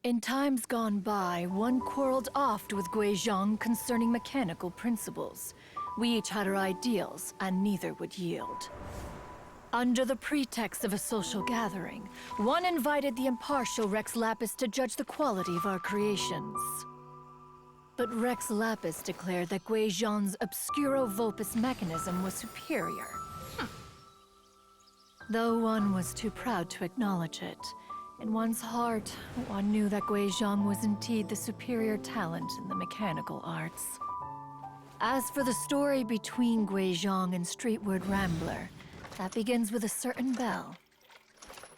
In times gone by, one quarreled oft with Guizhong concerning mechanical principles. We each had our ideals, and neither would yield. Under the pretext of a social gathering, one invited the impartial Rex Lapis to judge the quality of our creations. But Rex Lapis declared that Guizhong's Obscuro Vulpus mechanism was superior. Though one was too proud to acknowledge it, in one's heart, one knew that Guizhong was indeed the superior talent in the mechanical arts. As for the story between Guizhong and Streetward Rambler, that begins with a certain bell.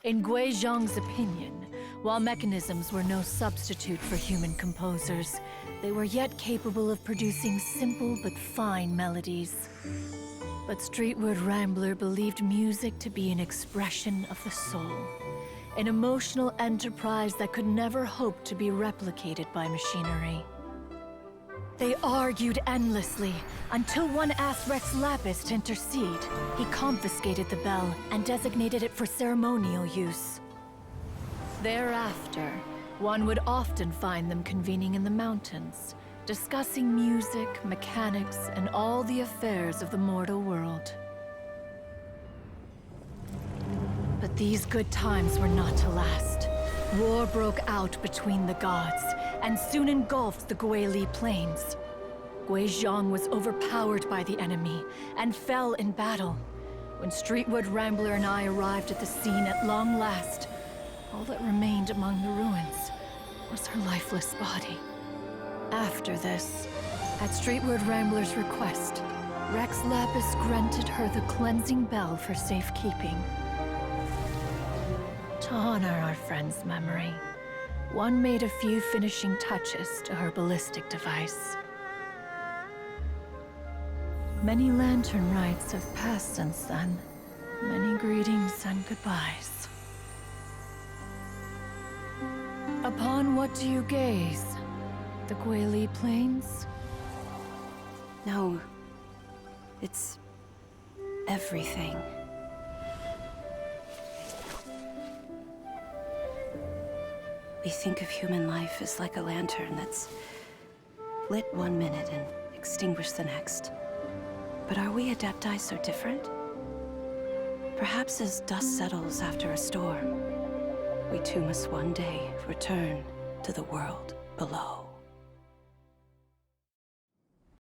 In Guizhong's opinion, while mechanisms were no substitute for human composers, they were yet capable of producing simple but fine melodies. But Streetward Rambler believed music to be an expression of the soul, an emotional enterprise that could never hope to be replicated by machinery. They argued endlessly, until one asked Rex Lapis to intercede. He confiscated the bell and designated it for ceremonial use. Thereafter, one would often find them convening in the mountains, discussing music, mechanics, and all the affairs of the mortal world. But these good times were not to last. War broke out between the gods, and soon engulfed the Guili Plains. Guizhong was overpowered by the enemy, and fell in battle. When Streetward Rambler and I arrived at the scene at long last, all that remained among the ruins was her lifeless body. After this, at Streetward Rambler's request, Rex Lapis granted her the cleansing bell for safekeeping. To honor our friend's memory, one made a few finishing touches to her ballistic device. Many lantern rites have passed since then. Many greetings and goodbyes. Upon what do you gaze? The Guili Plains? No. It's everything. We think of human life as like a lantern that's lit one minute and extinguished the next. But are we Adepti so different? Perhaps as dust settles after a storm, we too must one day return to the world below.